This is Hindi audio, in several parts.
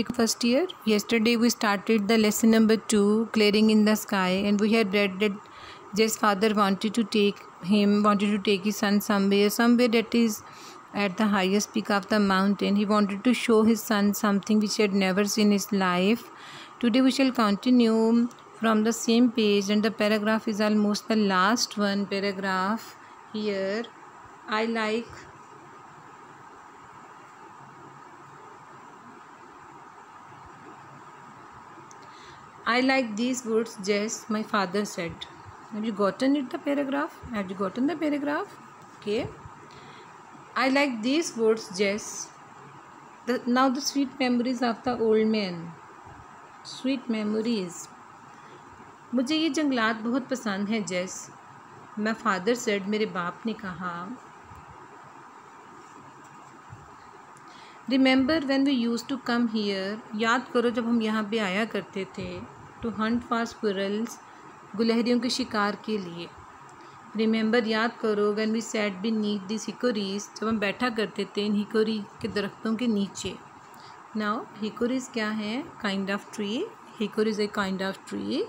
First year. Yesterday we started the lesson number 2, clearing in the sky, and we had read that Jay's father wanted to take his son somewhere that is at the highest peak of the mountain. He wanted to show his son something which he had never seen in his life. Today we shall continue from the same page, and the paragraph is almost the last one paragraph here. I like these words, Jess, my father said. Have you gotten it, the paragraph? Have you gotten the paragraph? Okay. I like these words, Jess. Now the sweet memories of the old man. Sweet memories. मुझे ये जंगलात बहुत पसंद है, जेस. My father said, मेरे बाप ने कहा. Remember when we used to come here, याद करो जब हम यहाँ पे आया करते थे, to hunt for squirrels, गुलहरियों के शिकार के लिए. Remember याद करो when we sat beneath these hickories, जब हम बैठा करते थे इन हिकोरी के दरख्तों के नीचे. Now hickories क्या है? Kind of tree. Hickory is a kind of tree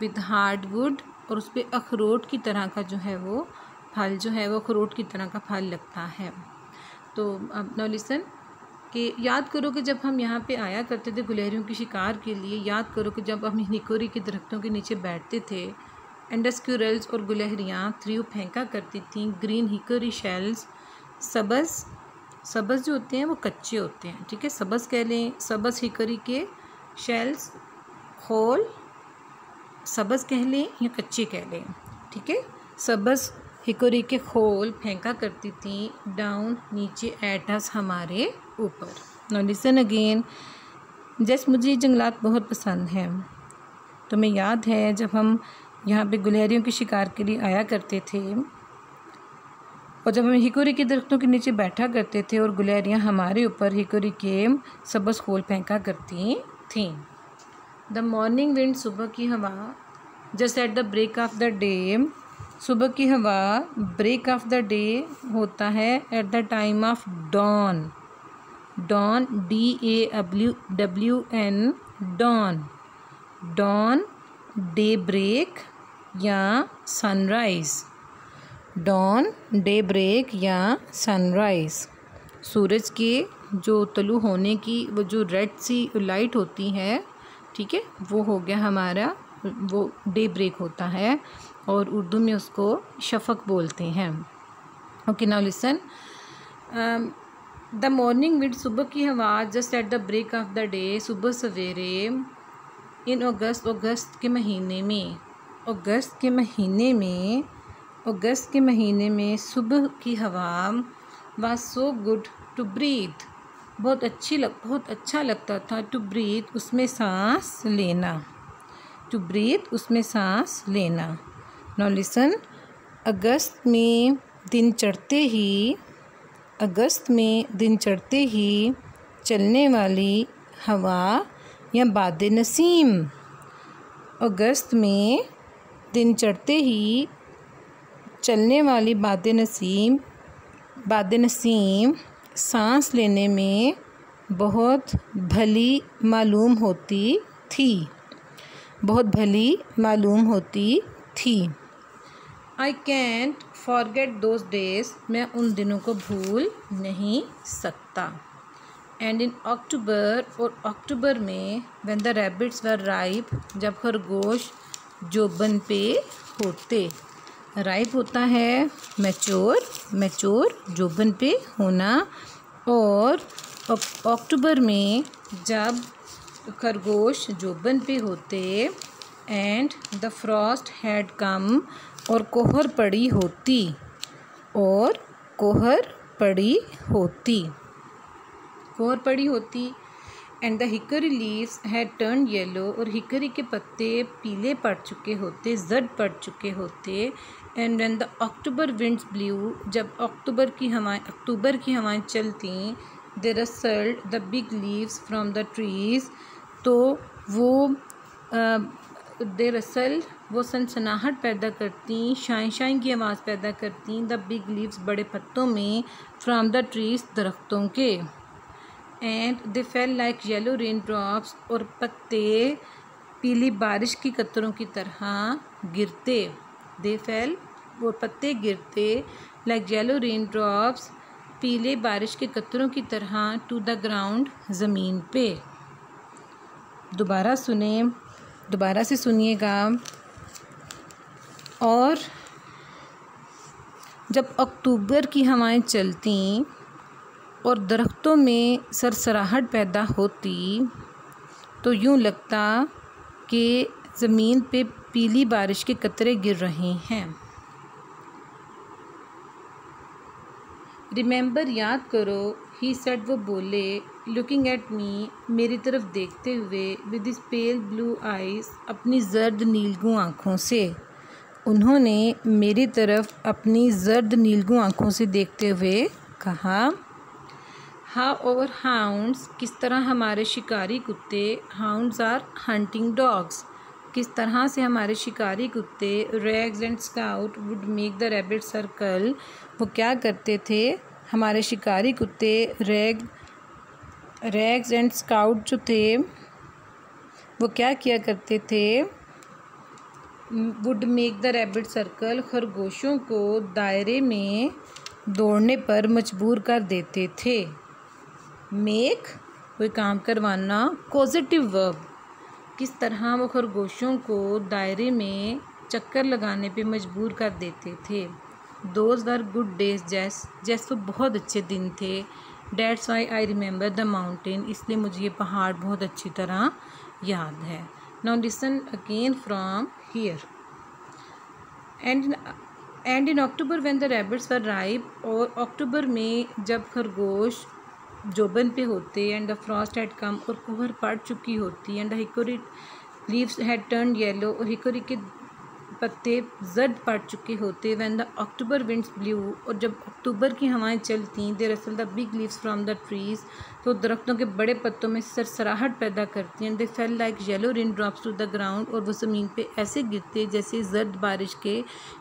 with hardwood, और उस पर अखरोट की तरह का जो है वो फल जो है वो अखरोट की तरह का फल लगता है. तो अब नाउ लिसन कि याद करो कि जब हम यहाँ पे आया करते थे गुलहरियों के शिकार के लिए. याद करो कि जब हम हिकोरी के दरख्तों के नीचे बैठते थे. एंड स्क्विरल्स और गुलहरियाँ थ्रू फेंका करती थीं ग्रीन हिकोरी शेल्स. सब्ज़ जो होते हैं वो कच्चे होते हैं, ठीक है. सब्ज़ कह लें, सब्ज़ हिकोरी के शेल्स, खोल सब्ज़ कह लें या कच्चे कह लें, ठीक है. सब्ज़ हिकोरी के खोल फेंका करती थी डाउन नीचे एट अस हमारे ऊपर. Now listen again. जैसे मुझे ये जंगलात बहुत पसंद हैं. तुम्हें याद है जब हम यहाँ पे गुलहरियों के शिकार के लिए आया करते थे और जब हम हिकोरी के दरख्तों के नीचे बैठा करते थे और गुलहरियाँ हमारे ऊपर हिकोरी के सब्ज़ खोल फेंका करती थीं. द मॉर्निंग विंड, सुबह की हवा. Just at the break of the day, सुबह की हवा ब्रेक ऑफ द डे होता है at the time of dawn. Dawn DAWN dawn. Dawn daybreak या सनराइज़. डॉन डे ब्रेक या सनराइज़. सूरज के जो तलू होने की वो जो रेड सी लाइट होती है, ठीक है, वो हो गया हमारा वो डे ब्रेक होता है और उर्दू में उसको शफ़क़ बोलते हैं. Okay now listen. The morning wind, सुबह की हवा. Just at the break of the day, सुबह सवेरे. इन अगस्त के महीने में. अगस्त के महीने में सुबह की हवा was so good to breathe. बहुत अच्छा लगता था टू ब्रीथ, उसमें सांस लेना. टू ब्रीथ, उसमें सांस लेना. Now listen. अगस्त में दिन चढ़ते ही चलने वाली हवा या बादे नसीम. अगस्त में दिन चढ़ते ही चलने वाली बादे नसीम सांस लेने में बहुत भली मालूम होती थी. I can't forget those days, मैं उन दिनों को भूल नहीं सकता. एंड इन अक्टूबर, और अक्टूबर में when the rabbits were ripe, जब खरगोश जोबन पे होते. राइप होता है मैच्योर जोबन पे होना. और अक्टूबर में जब खरगोश जोबन पे होते. And the Frost had come, और कोहर पड़ी होती. And the hickory leaves had turn yellow, और हिकरी के पत्ते पीले पड़ चुके होते, जर्द पड़ चुके होते. And when the October winds blew, जब अक्टूबर की हवाएं चलती. They rustled the big leaves from the trees, तो वो वो सनसनाहट पैदा करती, शाइन की आवाज़ पैदा करती. द बिग लीव्स, बड़े पत्तों में. फ्रॉम द ट्रीज़, दरख्तों के. And they fell like yellow rain drops, और पत्ते पीली बारिश की कतरों की तरह गिरते। दे फेल, और पत्ते गिरते, लाइक येलो रेन ड्रॉप्स, पीले बारिश के कतरों की तरह, टू द ग्राउंड, ज़मीन पे। दोबारा सुने, दोबारा से सुनिएगा। और जब अक्टूबर की हवाएं चलती और दरख्तों में सरसराहट पैदा होती तो यूँ लगता कि ज़मीन पे पीली बारिश के कतरे गिर रहे हैं। रिमेंबर, याद करो, ही सेड, वो बोले, लुकिंग एट मी, मेरी तरफ देखते हुए, with his pale blue eyes, अपनी जर्द नीलगू आँखों से। उन्होंने मेरी तरफ अपनी जर्द नीलगू आँखों से देखते हुए कहा, हाउ ओवर हाउंड्स, किस तरह हमारे शिकारी कुत्ते, हाउंड्स आर हंटिंग डॉग्स, किस तरह से हमारे शिकारी कुत्ते, rags and scout would make the rabbit circle, वो क्या करते थे, हमारे शिकारी कुत्ते रैग्स एंड स्काउट जो थे वो क्या किया करते थे, would make the rabbit circle, खरगोशों को दायरे में दौड़ने पर मजबूर कर देते थे। मेक, कोई काम करवाना, पॉजिटिव वर्ब, किस तरह वो खरगोशों को दायरे में चक्कर लगाने पे मजबूर कर देते थे। दोज वर गुड डेज, जैसे वो बहुत अच्छे दिन थे। That's why I remember the mountain, इसलिए मुझे ये पहाड़ बहुत अच्छी तरह याद है। Now listen again from here. And in October when the rabbits were ripe, और अक्टूबर में जब खरगोश जोबन पे होते, and the Frost had come, और कोहर पड़ चुकी होती, and the hickory leaves had turned yellow, और हिकोरी के पत्ते जर्द पड़ चुके होते। When the October winds blue, और जब अक्टूबर की हवाएं चलती, they rustle the big leaves from the trees, तो दरख्तों के बड़े पत्तों में सरसराहट पैदा करती हैं। They fell like yellow rain drops to the ground, और वो ज़मीन पे ऐसे गिरते जैसे जर्द बारिश के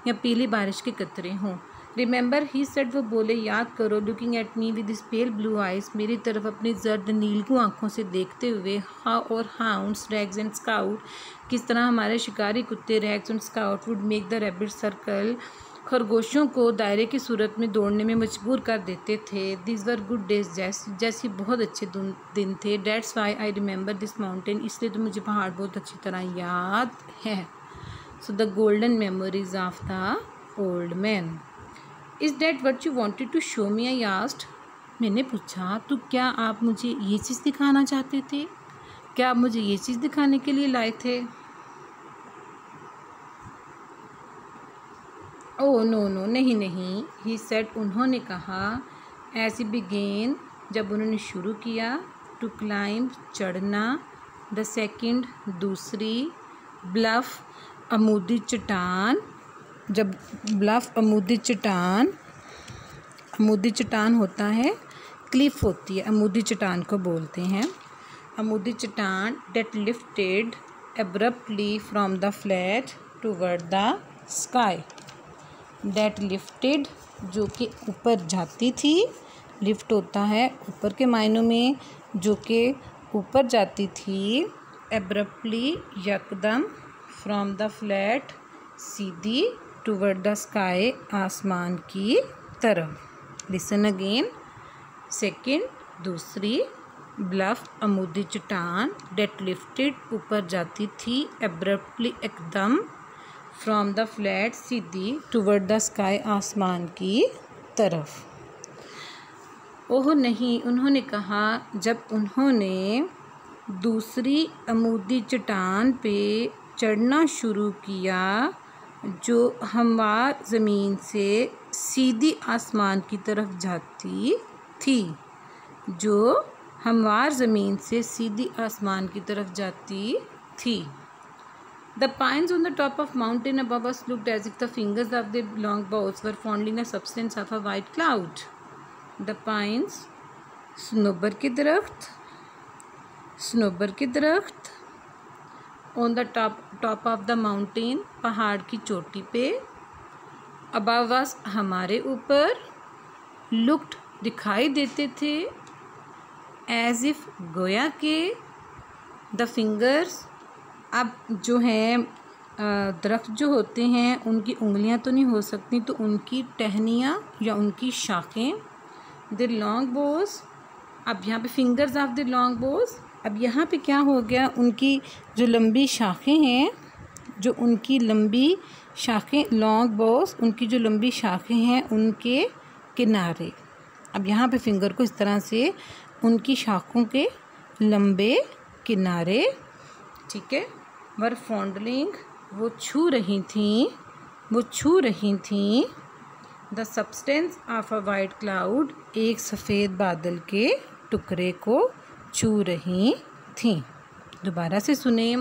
या पीली बारिश के कतरे हों। रिमेंबर, ही सेड, वो बोले, याद करो, looking at me with his pale blue eyes, मेरी तरफ अपनी जर्द नीलगू आँखों से देखते हुए, हाउ और हाउंड्स, रैग्स एंड स्काउट, किस तरह हमारे शिकारी कुत्ते, rags and scout, would make the rabbit circle, खरगोशों को दायरे की सूरत में दौड़ने में मजबूर कर देते थे। दिस वर गुड डेज, जैसे बहुत अच्छे दिन थे। That's why I remember this mountain, इसलिए तो मुझे पहाड़ बहुत अच्छी तरह याद है। So the golden memories of the old man. Is that what you wanted to show me, I asked, मैंने पूछा, तो क्या आप मुझे ये चीज़ दिखाना चाहते थे? क्या आप मुझे ये चीज़ दिखाने के लिए लाए थे? ओह नो नो, नहीं नहीं, ही सेड, उन्होंने कहा, एज ही बिगेन, जब उन्होंने शुरू किया, टू क्लाइंब, चढ़ना, द सेकंड, दूसरी, ब्लफ, अमूदी चट्टान, जब ब्लफ अमूदी चट्टान होता है, क्लिफ होती है, अमूदी चट्टान को बोलते हैं। अमूदी चट्टान, that lifted abruptly from the flat toward the sky, that lifted, जो कि ऊपर जाती थी, लिफ्ट होता है ऊपर के मायनों में, जो कि ऊपर जाती थी, एब्रप्टली, यकदम, फ्रॉम द फ्लैट, सीधी, टूवर्ड द स्काई, आसमान की तरफ। Listen again. सेकंड, दूसरी, ब्लफ, अमूदी चट्टान, डेट लिफ्टेड, ऊपर जाती थी, एब्रप्टली, एकदम, फ्रॉम द फ्लैट, सीधी, टूवर्ड द स्काई, आसमान की तरफ। ओह नहीं, उन्होंने कहा, जब उन्होंने दूसरी अमूदी चट्टान पे चढ़ना शुरू किया, जो हमवार ज़मीन से सीधी आसमान की तरफ जाती थी, जो हमवार ज़मीन से सीधी आसमान की तरफ जाती थी। The pines on the top of mountain above us looked as if the fingers of their long bows were fondling the substance of a white cloud. The pines, snowber के दरख्त, on the top of the mountain, पहाड़ की चोटी पे, above us, हमारे ऊपर, looked, दिखाई देते थे, एज इफ़, गोया के द फिंगर्स, अब जो है दरख्त जो होते हैं उनकी उंगलियां तो नहीं हो सकती, तो उनकी टहनियाँ या उनकी शाखें, द लॉन्ग बोज, अब यहाँ पे फिंगर्स ऑफ द लॉन्ग बोज, अब यहाँ पे क्या हो गया, उनकी जो लंबी शाखें हैं, जो उनकी लंबी शाखें, लॉन्ग बोज, उनकी जो लंबी शाखें हैं उनके किनारे। अब यहाँ पे फिंगर को इस तरह से उनकी शाखों के लंबे किनारे, ठीक है। वर फॉन्डलिंग, वो छू रही थीं, वो छू रही थीं। The substance of a white cloud, एक सफ़ेद बादल के टुकड़े को छू रही थीं। दोबारा से सुने।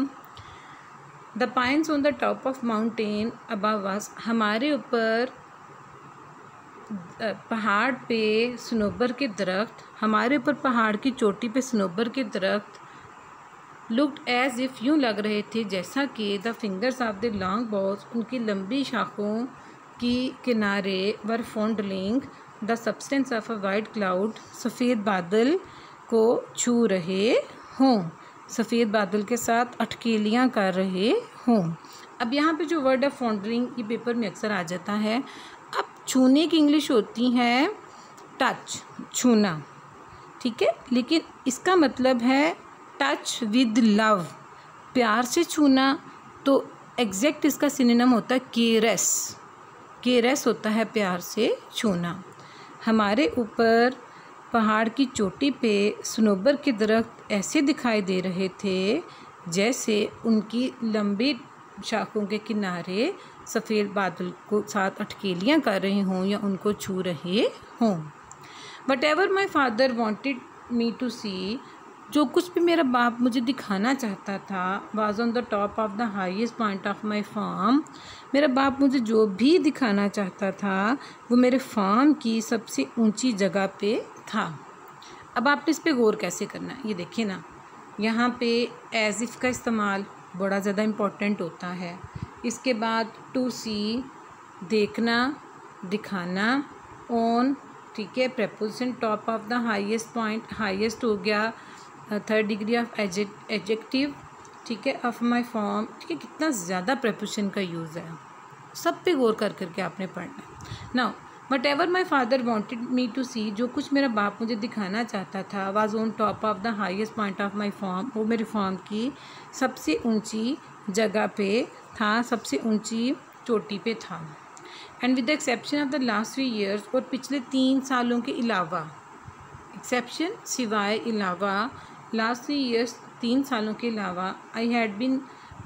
The pines on the top of mountain above अस, हमारे ऊपर पहाड़ पे सनोबर के दरख्त, हमारे ऊपर पहाड़ की चोटी पे सनोबर के दरख्त, लुक्ड एज इफ़, यूँ लग रहे थे जैसा कि the fingers of the long boughs, उनकी लंबी शाखों की किनारे, were fondling the substance of a white cloud, सफ़ेद बादल को छू रहे हों, सफ़ेद बादल के साथ अटकेलियाँ कर रहे हों। अब यहाँ पे जो वर्ड है फॉन्डलिंग, ये पेपर में अक्सर आ जाता है। अब छूने की इंग्लिश होती है टच, छूना, ठीक है, लेकिन इसका मतलब है टच विद लव, प्यार से छूना, तो एग्जैक्ट इसका सिनोनिम होता है केरस, केरस होता है प्यार से छूना। हमारे ऊपर पहाड़ की चोटी पे सनोबर के दरख्त ऐसे दिखाई दे रहे थे जैसे उनकी लंबी शाखों के किनारे सफ़ेद बादल को साथ अटकेलियाँ कर रहे हों या उनको छू रहे हों। Whatever my father wanted me to see, जो कुछ भी मेरा बाप मुझे दिखाना चाहता था, was on the top of the highest point of my farm, मेरा बाप मुझे जो भी दिखाना चाहता था वो मेरे फार्म की सबसे ऊंची जगह पे था। अब आपने इस पे गौर कैसे करना है, ये देखिए ना, यहाँ पे एज इफ़ का इस्तेमाल बड़ा ज़्यादा इम्पोर्टेंट होता है। इसके बाद टू सी, देखना, दिखाना, ऑन, ठीक है, preposition top of the highest point, highest हो गया, थर्ड डिग्री ऑफ एडजेक्टिव, ठीक है, ऑफ माई फॉर्म, ठीक है, कितना ज़्यादा प्रेपोजिशन का यूज़ है, सब पे गौर कर करके आपने पढ़ना है। Now whatever my father wanted me to see, जो कुछ मेरा बाप मुझे दिखाना चाहता था, was on top of the highest point of my farm, वो मेरे फॉर्म की सबसे ऊंची जगह पे था, सबसे ऊंची चोटी पे था। And with the exception of the last 3 years, और पिछले 3 सालों के अलावा, एक्सेप्शन सिवाय, अलावा, लास्ट 3 years 3 सालों के अलावा, I had been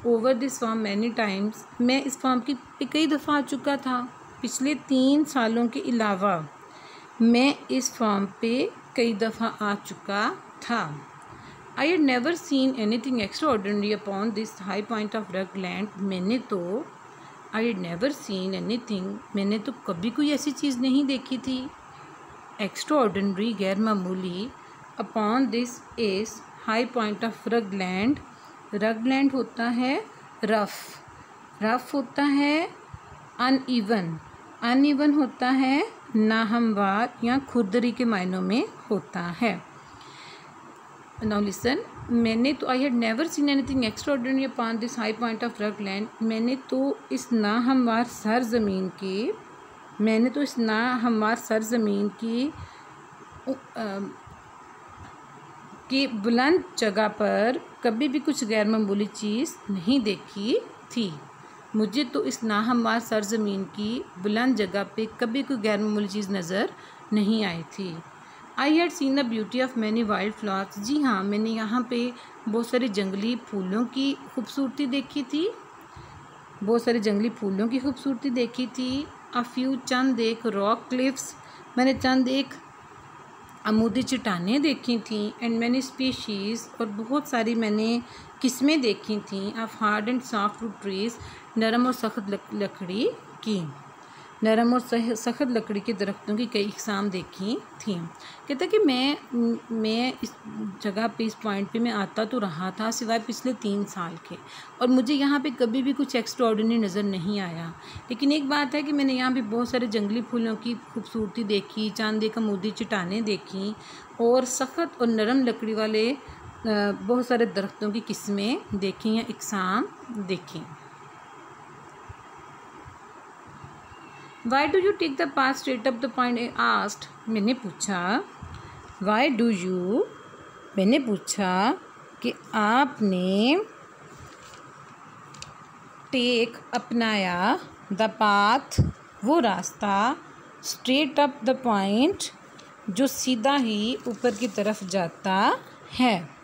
over this form many times, मैं इस फॉर्म की कई दफ़ा आ चुका था। पिछले 3 सालों के अलावा मैं इस फॉर्म पे कई दफ़ा आ चुका था। I had never seen anything extraordinary upon this high point of Rugland, मैंने तो, I had never seen anything, मैंने तो कभी कोई ऐसी चीज़ नहीं देखी थी, एक्स्ट्रा ऑर्डिनरी, गैर मामूली, अपॉन दिस इस हाई पॉइंट ऑफ रगलैंड, रगलैंड होता है रफ़, रफ़ होता है अनइवन, अनइवन होता है नाहमवार या खुरदरी के मायनों में होता है। नाउ लिसन, मैंने तो, I had never seen anything extraordinary upon this high point of Rugland, मैंने तो इस नाहमवार सरजमीन की, मैंने तो इस नाहमवार सरजमीन की बुलंद जगह पर कभी भी कुछ गैर मामूली चीज़ नहीं देखी थी। मुझे तो इस नाहमवार सरजमीन की बुलंद जगह पे कभी कोई गैर मामूली चीज़ नज़र नहीं आई थी। I had seen the beauty of many wild flowers, जी हाँ, मैंने यहाँ पे बहुत सारे जंगली फूलों की खूबसूरती देखी थी, बहुत सारे जंगली फूलों की खूबसूरती देखी थी। अ फ्यू, चंद एक, रॉक क्लिफ्स, मैंने चंद एक अमूदी चट्टानें देखी थी। एंड मैनी स्पीशीज़, और बहुत सारी मैंने किस्में देखी थी, of hard and soft wood trees, नरम और सख्त लकड़ी की। नरम और सख्त लकड़ी के दरख्तों की कई इकसाम देखी थी। कहता कि मैं इस जगह पे, इस पॉइंट पे मैं आता तो रहा था सिवाय पिछले 3 साल के, और मुझे यहाँ पे कभी भी कुछ एक्स्ट्राऑर्डिनरी नज़र नहीं आया। लेकिन एक बात है कि मैंने यहाँ पे बहुत सारे जंगली फूलों की खूबसूरती देखी, चांदी का मोदी चट्टानें देखी, और सख्त और नरम लकड़ी वाले बहुत सारे दरख्तों की किस्में देखी या इकसाम देखी। Why do you take the path straight up the point? I asked. मैंने पूछा Why do you? मैंने पूछा कि आपने टेक अपनाया, द पाथ वो रास्ता, स्ट्रेट अप द पॉइंट जो सीधा ही ऊपर की तरफ जाता है।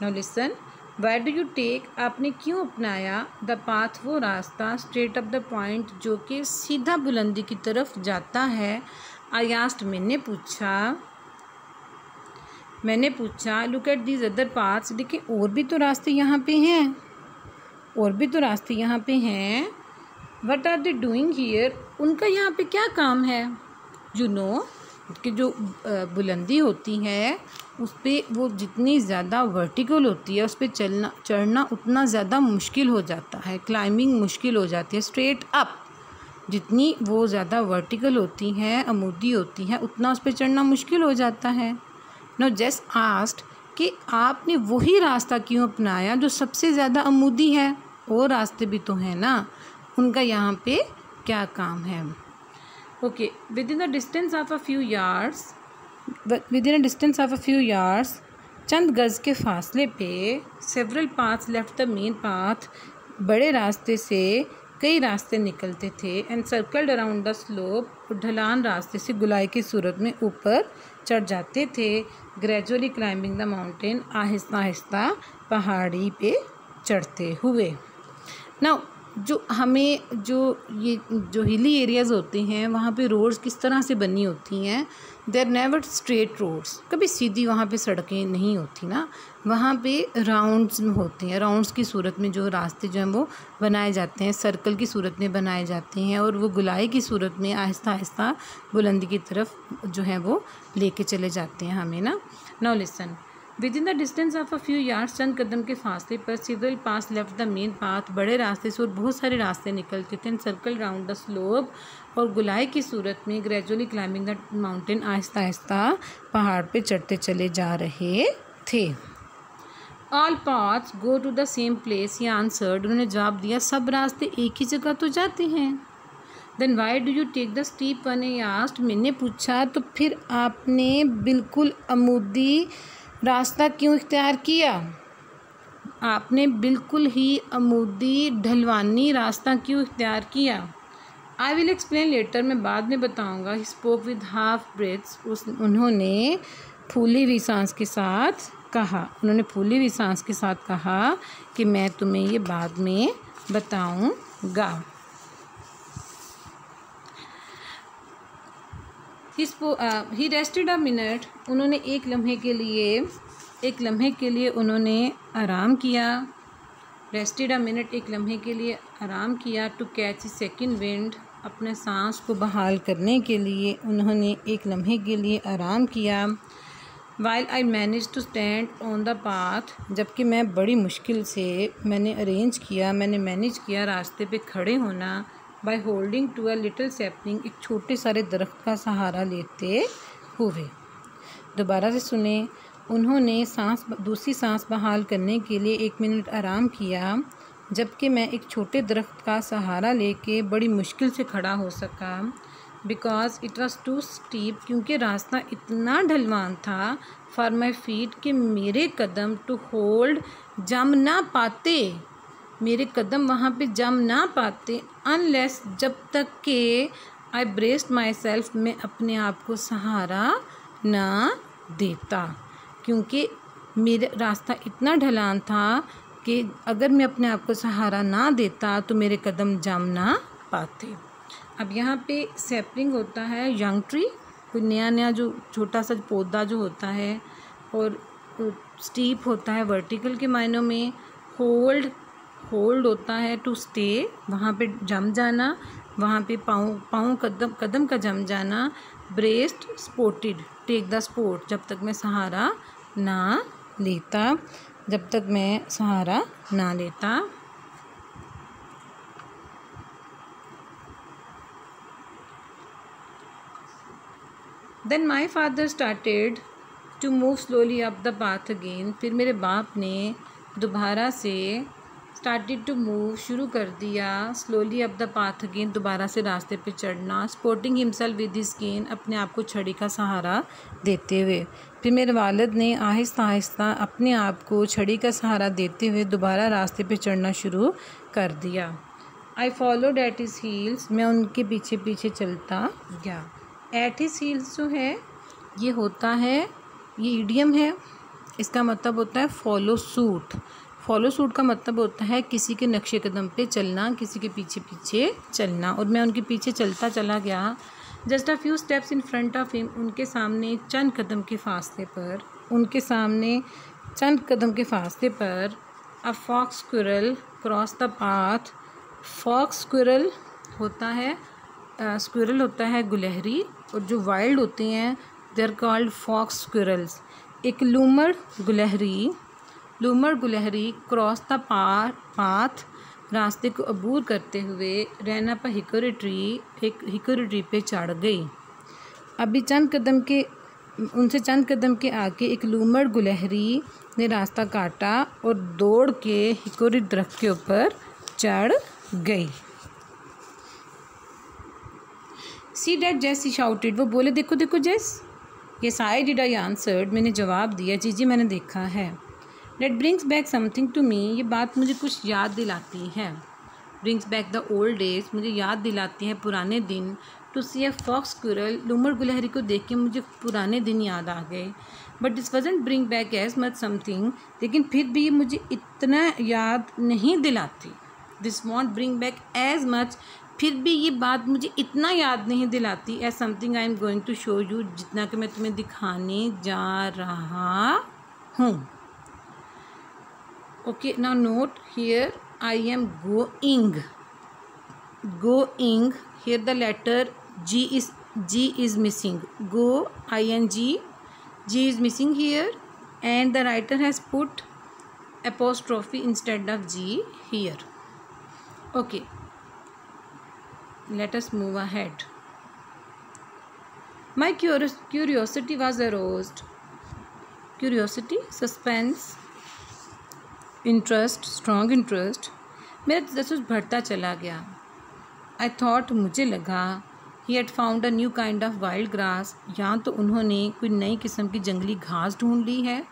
Now listen, why do you take आपने क्यों अपनाया, द पाथ वो रास्ता, स्ट्रेट अप द पॉइंट जो कि सीधा बुलंदी की तरफ जाता है। आई आस्क्ड मैंने पूछा look at these other paths, देखिए और भी तो रास्ते यहाँ पे हैं, what are they doing here, उनका यहाँ पे क्या काम है। यू नो कि जो बुलंदी होती है उस पर वो जितनी ज़्यादा वर्टिकल होती है उस पर चढ़ना उतना ज़्यादा मुश्किल हो जाता है, क्लाइंबिंग मुश्किल हो जाती है। स्ट्रेट अप जितनी वो ज़्यादा वर्टिकल होती हैं, अमूदी होती हैं, उतना उस पर चढ़ना मुश्किल हो जाता है। नो जस्ट आस्क्ड कि आपने वही रास्ता क्यों अपनाया जो सबसे ज़्यादा अमूदी है, और रास्ते भी तो हैं ना, उनका यहाँ पे क्या काम है। Okay, within the distance of a few yards चंद गज़ के फासले पे, several paths left the main path, बड़े रास्ते से कई रास्ते निकलते थे, and circled around the slope, और ढलान रास्ते से गुलाई की सूरत में ऊपर चढ़ जाते थे। Gradually climbing the mountain, Aahista Aahista पहाड़ी पे चढ़ते हुए। नाउ जो हिली एरियाज़ होते हैं वहाँ पे रोड्स किस तरह से बनी होती हैं, देर नेवर स्ट्रेट रोड्स, कभी सीधी वहाँ पे सड़कें नहीं होती ना, वहाँ पे राउंड्स होते हैं, राउंड्स की सूरत में जो रास्ते जो हैं वो बनाए जाते हैं, सर्कल की सूरत में बनाए जाते हैं, और वो गुलाई की सूरत में आहिस्ता आहिस्ता बुलंदी की तरफ जो है वो लेके चले जाते हैं हमें ना। Now listen, within the distance of a few yards चंद कदम के फासले पर, several paths left the main path, बड़े रास्ते से और बहुत सारे रास्ते निकलते थे, सर्कल राउंड द स्लोप, और गुलाई की सूरत में gradually climbing the mountain, Aahista Aahista पहाड़ पे चढ़ते चले जा रहे थे। All paths go to the same place, he answered, उन्होंने जवाब दिया सब रास्ते एक ही जगह तो जाते हैं। Then why do you take the steep one, I asked, मैंने पूछा तो फिर आपने बिल्कुल अमूदी रास्ता क्यों इख्तियार किया, आपने बिल्कुल ही अमूदी ढलवानी रास्ता क्यों इख्तियार किया। आई विल एक्सप्लेन लेटर, मैं बाद में बताऊंगा। He spoke with half breaths, उन्होंने फूली हुई सांस के साथ कहा कि मैं तुम्हें ये बाद में बताऊंगा। ही रेस्टेड अ मिनट, उन्होंने एक लम्हे के लिए उन्होंने आराम किया। रेस्टेड अ मिनट, एक लम्हे के लिए आराम किया। टू कैच सेकंड विंड, अपने सांस को बहाल करने के लिए उन्होंने एक लम्हे के लिए आराम किया। While I manage to stand on the path, जबकि मैं बड़ी मुश्किल से मैंने मैनेज किया रास्ते पे खड़े होना। By holding to a little sapling, एक छोटे सारे दरख्त का सहारा लेते हुए। दोबारा से सुने, उन्होंने दूसरी सांस बहाल करने के लिए 1 मिनट आराम किया, जबकि मैं एक छोटे दरख्त का सहारा लेके बड़ी मुश्किल से खड़ा हो सका। Because it was too steep, क्योंकि रास्ता इतना ढलवान था, फॉर माई फीट, कि मेरे कदम टू होल्ड जम ना पाते, मेरे कदम वहाँ पे जम ना पाते। अनलेस, जब तक कि आई ब्रेस्ड माई सेल्फ, मैं अपने आप को सहारा ना देता, क्योंकि मेरा रास्ता इतना ढलान था कि अगर मैं अपने आप को सहारा ना देता तो मेरे कदम जम ना पाते। अब यहाँ पे सैपलिंग होता है यंग ट्री, कोई नया जो छोटा सा पौधा जो होता है, और स्टीप होता है वर्टिकल के मायनों में। होल्ड होता है टू स्टे, वहाँ पे जम जाना। वहाँ पे पाँव कदम का जम जाना। Braced supported, take the support, जब तक मैं सहारा ना लेता, जब तक मैं सहारा ना लेता। Then my father started to move slowly up the path again. फिर मेरे बाप ने दोबारा से started to move, शुरू कर दिया, slowly up the path again, दोबारा से रास्ते पे चढ़ना, supporting himself with his cane, अपने आप को छड़ी का सहारा देते हुए। फिर मेरे वालिद ने आहिस्ता आहिस्ता अपने आप को छड़ी का सहारा देते हुए दोबारा रास्ते पे चढ़ना शुरू कर दिया। I followed at his heels, मैं उनके पीछे पीछे चलता गया। एट हिज हील्स जो है ये होता है, ये इडियम है, इसका मतलब होता है फॉलो सूट। फॉलो सूट का मतलब होता है किसी के नक्शे कदम पे चलना, किसी के पीछे पीछे चलना। और मैं उनके पीछे चलता चला गया। Just a few steps in front of him, उनके सामने चंद कदम के फासले पर, उनके सामने चंद कदम के फासले पर a fox squirrel cross the path. Fox squirrel होता है, स्क्विरल होता है गुलहरी, और जो वाइल्ड होते हैं they are called fox squirrels. एक लूमर गुलहरी क्रॉस द पाथ, रास्ते को अबूर करते हुए रैन अप हिकोरी ट्री, एक हिकोरी ट्री पे चढ़ गई। अभी उनसे चंद कदम के आगे एक लूमर गुलहरी ने रास्ता काटा और दौड़ के हिकोरी दरख्त के ऊपर चढ़ गई। सी डैट जेस, ही शाउटेड, वो बोले देखो देखो जेस। Yes I did, I answered, मैंने जवाब दिया, जी जी मैंने देखा है। That brings back something to me, ये बात मुझे कुछ याद दिलाती है। Brings back the old days, मुझे याद दिलाती है पुराने दिन। To see a fox squirrel, लूमर गुलहरी को देख के मुझे पुराने दिन याद आ गए। But this wasn't bring back as much something, लेकिन फिर भी ये मुझे इतना याद नहीं दिलाती। This won't bring back as much, फिर भी ये बात मुझे इतना याद नहीं दिलाती as something I am going to show you, जितना कि मैं तुम्हें दिखाने जा रहा हूँ। Okay, now note here I am going, here the letter G is missing. Go, ing, G is missing here, and the writer has put apostrophe instead of G here. Okay, let us move ahead. My curiosity was aroused. Curiosity, suspense, interest, strong interest. मेरा जसूस बढ़ता चला गया। I thought, मुझे लगा, he had found a new kind of wild grass, यहाँ तो उन्होंने कोई नई किस्म की जंगली घास ढूंढ ली है,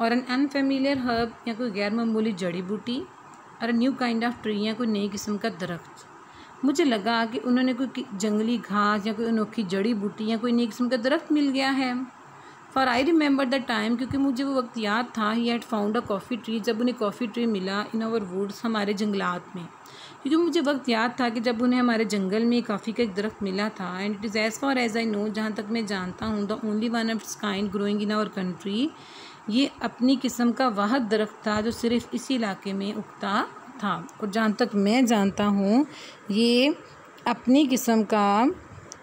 और an unfamiliar herb, या कोई गैर मामूली जड़ी बूटी, और a new kind of tree, या कोई नई किस्म का दरख्त। मुझे लगा कि उन्होंने कोई जंगली घास या कोई अनोखी जड़ी बूटी या कोई नई किस्म का दरख्त मिल गया है। For I remember the time, क्योंकि मुझे वो वक्त याद था, he had found a coffee tree, जब उन्हें कॉफ़ी ट्री मिला इन आवर वुड्स, हमारे जंगलात में। क्योंकि मुझे वक्त याद था कि जब उन्हें हमारे जंगल में कॉफ़ी का एक दरख्त मिला था। And it is as far as I know, जहाँ तक मैं जानता हूँ, the only one of its kind growing in our country, ये अपनी किस्म का वाहद दरख्त था जो सिर्फ इसी इलाके में उगता था। और जहाँ तक मैं जानता हूँ, ये अपनी किस्म का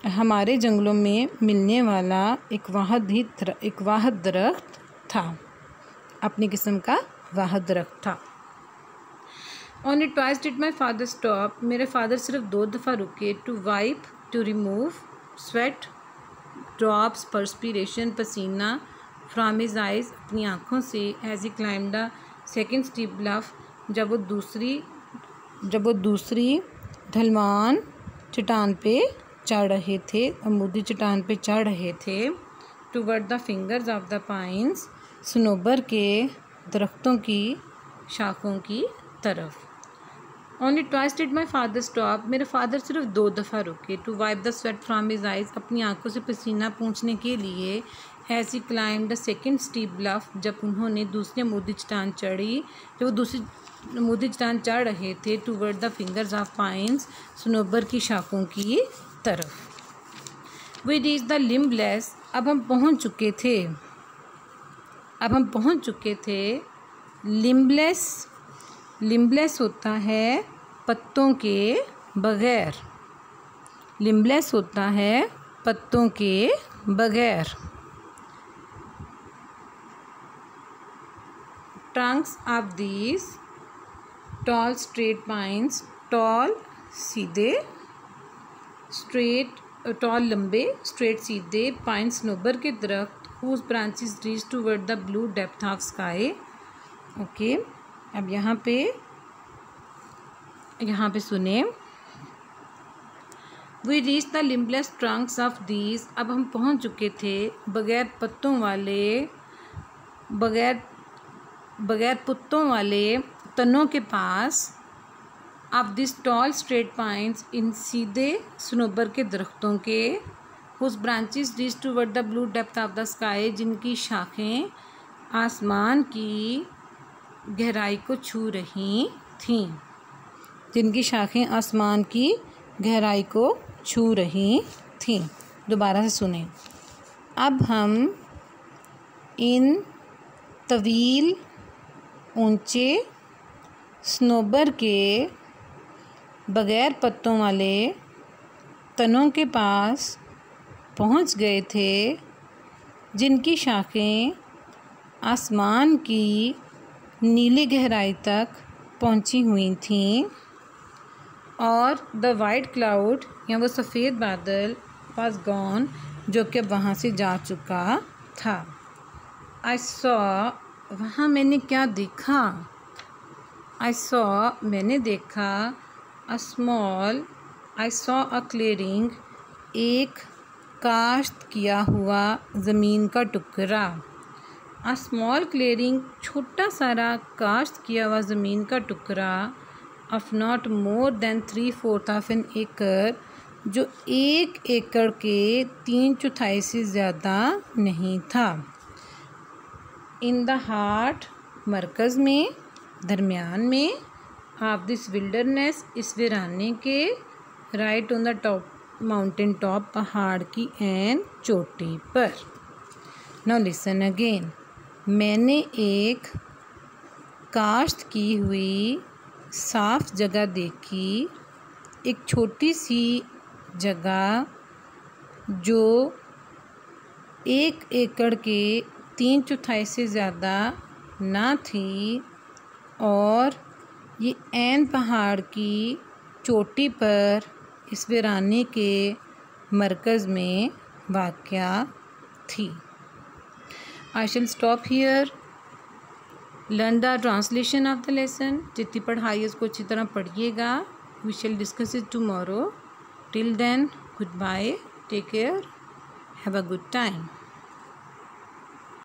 हमारे जंगलों में मिलने वाला एक वाहद दरख्त था, अपनी किस्म का वाहद दरख्त था। On it twice did my father stop, मेरे फादर सिर्फ 2 दफ़ा रुके। To wipe, to remove sweat drops, perspiration, पसीना, फ्रॉम हिज आइज, अपनी आँखों से, as he climbed the second steep bluff, जब वो दूसरी ढलवान चट्टान पे चढ़ रहे थे, अमूदी चट्टान पे चढ़ रहे थे। Toward the fingers of the pines, सनोबर के दरख्तों की शाखों की तरफ। Only twice did my father stop, मेरे फादर सिर्फ 2 दफ़ा रुके। To wipe the sweat from his eyes, अपनी आंखों से पसीना पोंछने के लिए। Has he climbed the second steep bluff, जब उन्होंने दूसरी अमूदी चट्टान चढ़ी, जब वो दूसरी अमूदी चट्टान चढ़ रहे थे। Toward the fingers of pines, Sanobar की शाखों की तरफ। वी रीच द लिम्बलेस, अब हम पहुंच चुके थे। लिम्बलेस होता है पत्तों के बगैर। लिम्बलेस होता है पत्तों के बगैर। Trunks of these tall straight pines, tall सीधे, स्ट्रेट टॉल लंबे, स्ट्रेट सीधे, पाइन सनोबर के दरख्त, whose branches reach toward the blue depth of sky. Okay, अब यहाँ पे सुने, we reach the limbless trunks of these, अब हम पहुँच चुके थे बगैर पत्तों वाले तनों के पास, of this tall straight pines, इन सीधे सनोबर के दरख्तों के, whose branches reach toward the blue depth of the sky, जिनकी शाखें आसमान की गहराई को छू रही थीं, जिनकी शाखें आसमान की गहराई को छू रही थीं। दोबारा से सुने, अब हम इन तवील ऊंचे सनोबर के बगैर पत्तों वाले तनों के पास पहुंच गए थे, जिनकी शाखें आसमान की नीली गहराई तक पहुंची हुई थीं, और द वाइट क्लाउड, या वो सफ़ेद बादल, वाज गॉन, जो कि वहाँ से जा चुका था। आई सॉ, वहाँ मैंने क्या देखा? आई सॉ, मैंने देखा, a small, I saw a clearing, एक काश्त किया हुआ ज़मीन का टुकड़ा। अ स्मॉल क्लियरिंग, छोटा सारा काश्त किया हुआ ज़मीन का टुकड़ा, of not more than 3/4 of an acre, जो 1 एकड़ के 3/4 से ज़्यादा नहीं था। इन द हार्ट, मरकज़ में, दरमियान में, ऑफ दिस विल्डरनेस, इस वीराने के, right on the top, mountain top, पहाड़ की एन चोटी पर। नाउ लिसन अगेन, मैंने एक काश्त की हुई साफ जगह देखी, एक छोटी सी जगह जो 1 एकड़ के 3/4 से ज़्यादा ना थी, और ये ऐन पहाड़ की चोटी पर इस वीराने के मरकज़ में वाक़या थी। I shall stop here. Learn the translation of the lesson. जितनी पढ़ाई उसको अच्छी तरह पढ़िएगा. We shall discuss it tomorrow. Till then, goodbye. Take care. Have a good time.